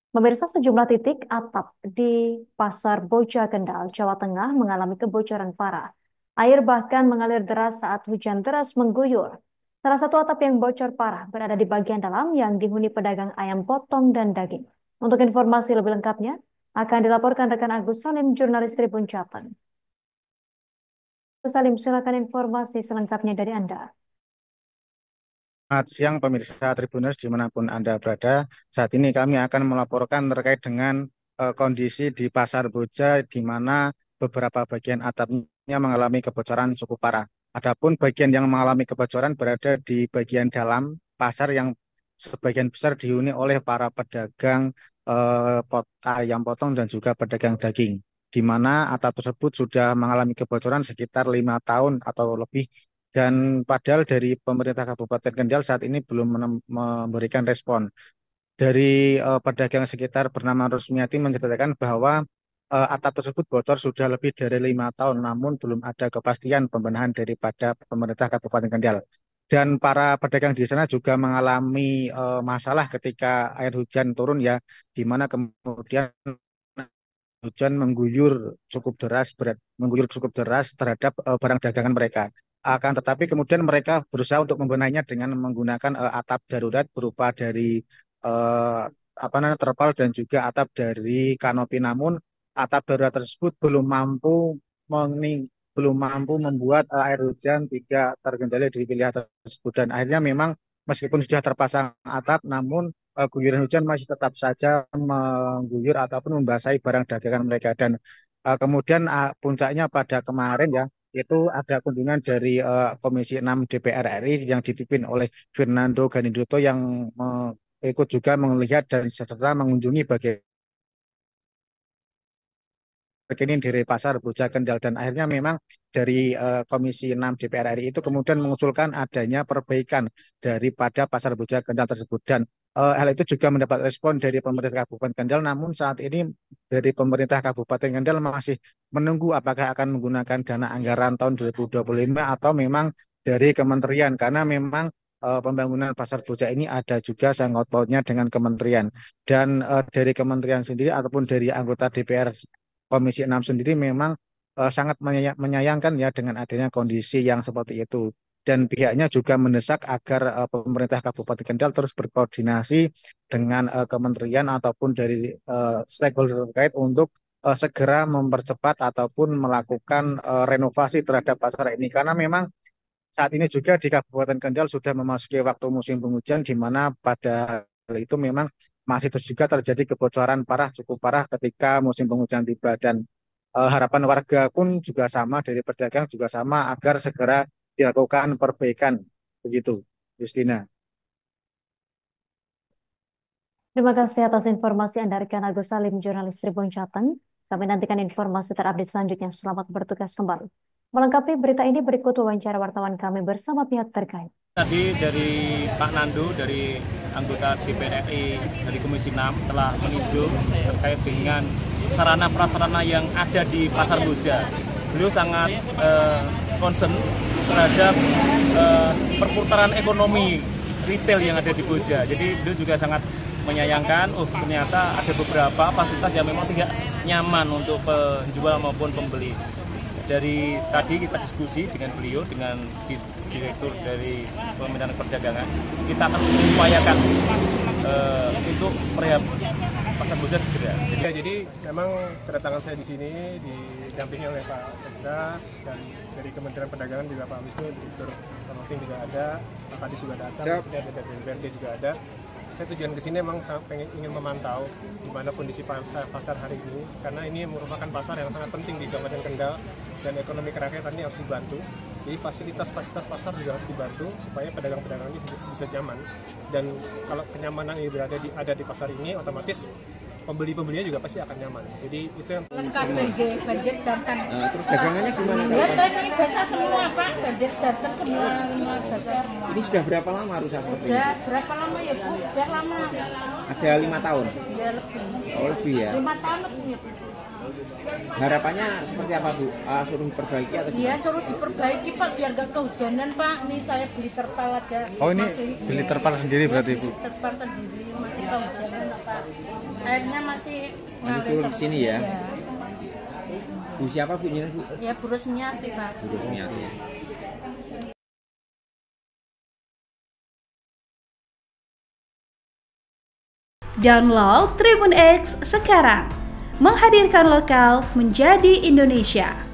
Pemirsa, sejumlah titik atap di Pasar Boja Kendal, Jawa Tengah mengalami kebocoran parah. Air bahkan mengalir deras saat hujan deras mengguyur. Salah satu atap yang bocor parah berada di bagian dalam yang dihuni pedagang ayam potong dan daging. Untuk informasi lebih lengkapnya, akan dilaporkan rekan Agus Salim, jurnalis Tribun Jateng. Agus Salim, silakan informasi selengkapnya dari Anda. Selamat siang pemirsa Tribuners dimanapun Anda berada. Saat ini kami akan melaporkan terkait dengan kondisi di Pasar Boja di mana beberapa bagian atapnya mengalami kebocoran cukup parah. Adapun bagian yang mengalami kebocoran berada di bagian dalam pasar yang sebagian besar dihuni oleh para pedagang ayam potong dan juga pedagang daging. Di mana atap tersebut sudah mengalami kebocoran sekitar 5 tahun atau lebih dan padahal dari pemerintah Kabupaten Kendal saat ini belum memberikan respon. Dari pedagang sekitar bernama Rusmiati menceritakan bahwa atap tersebut bocor sudah lebih dari 5 tahun, namun belum ada kepastian pembenahan daripada pemerintah Kabupaten Kendal. Dan para pedagang di sana juga mengalami masalah ketika air hujan turun ya, di mana kemudian hujan mengguyur cukup deras terhadap barang dagangan mereka. Akan tetapi kemudian mereka berusaha untuk membenahnya dengan menggunakan atap darurat berupa dari eh, apa namanya terpal dan juga atap dari kanopi. Namun atap darurat tersebut belum mampu membuat air hujan tidak terkendali di wilayah tersebut. Dan akhirnya memang meskipun sudah terpasang atap, namun guyuran hujan masih tetap saja mengguyur ataupun membasahi barang dagangan mereka. Dan kemudian puncaknya pada kemarin ya, itu ada kunjungan dari Komisi 6 DPR RI yang dipimpin oleh Fernando Ganinduto yang ikut juga melihat dan serta mengunjungi bagian terkini dari Pasar Boja Kendal. Dan akhirnya memang dari Komisi 6 DPR RI itu kemudian mengusulkan adanya perbaikan daripada Pasar Boja Kendal tersebut. Dan hal itu juga mendapat respon dari pemerintah Kabupaten Kendal, namun saat ini dari pemerintah Kabupaten Kendal masih menunggu apakah akan menggunakan dana anggaran tahun 2025 atau memang dari kementerian, karena memang pembangunan Pasar Boja ini ada juga sangkut pautnya dengan kementerian. Dan dari kementerian sendiri ataupun dari anggota DPR Komisi 6 sendiri memang sangat menyayangkan ya dengan adanya kondisi yang seperti itu. Dan pihaknya juga mendesak agar pemerintah Kabupaten Kendal terus berkoordinasi dengan kementerian ataupun dari stakeholder terkait untuk segera mempercepat ataupun melakukan renovasi terhadap pasar ini. Karena memang saat ini juga di Kabupaten Kendal sudah memasuki waktu musim penghujan, di mana pada hal itu memang masih terus juga terjadi kebocoran parah, cukup parah ketika musim penghujan tiba. Dan harapan warga pun juga sama, dari pedagang juga sama, agar segera dilakukan perbaikan. Begitu, Justina. Terima kasih atas informasi Anda, rekan Agus Salim, jurnalis Tribun Jateng. Kami nantikan informasi terupdate selanjutnya. Selamat bertugas kembali. Melengkapi berita ini berikut wawancara wartawan kami bersama pihak terkait. Tadi dari Pak Nandu, dari anggota DPR RI dari Komisi 6 telah meninjau terkait dengan sarana prasarana yang ada di Pasar Boja. Beliau sangat concern terhadap perputaran ekonomi retail yang ada di Boja. Jadi beliau juga sangat menyayangkan, ternyata ada beberapa fasilitas yang memang tidak nyaman untuk penjual maupun pembeli. Dari tadi kita diskusi dengan beliau, dengan direktur dari Kementerian Perdagangan, kita akan mengupayakan untuk merehab Pasar Boja segera. Jadi memang kedatangan saya di sini didampingi oleh Pak Sekda dan dari Kementerian Perdagangan juga Pak Wisnu, Direktur Marketing juga ada, Pak Kadis juga datang, ada dari BRT juga ada. Saya tujuan ke sini memang ingin memantau di mana kondisi pasar hari ini, karena ini merupakan pasar yang sangat penting di Kabupaten Kendal dan ekonomi kerakyatan ini harus dibantu. Jadi fasilitas pasar juga harus dibantu supaya pedagang-pedagang ini bisa nyaman. Dan kalau kenyamanan ini ada di pasar ini, otomatis pembeli-pembelinya juga pasti akan nyaman. Jadi itu yang banjir jantan. Terus dagangannya gimana? Ya tadi basah semua Pak, banjir jantan semua basah semua. Ini sudah berapa lama rusak seperti ini? Sudah berapa lama ya Bu? Sudah lama. Ada 5 tahun? Ya lebih. Oh lebih ya? 5 tahun lebih ya Bu. Harapannya seperti apa Bu? Suruh diperbaiki atau Iya gimana? suruh diperbaiki Pak biar gak kehujanan Pak. Nih saya beli terpal aja. Oh, ini masih, beli terpal sendiri berarti Bu? Terpal sendiri masih kehujanan Pak. Air airnya masih turun ke sini ya. Ya. Bu siapa Bu? Bu? Ya Bu Rusmiati, Pak. Bu Rusmiati. Download Tribun X sekarang, menghadirkan lokal menjadi Indonesia.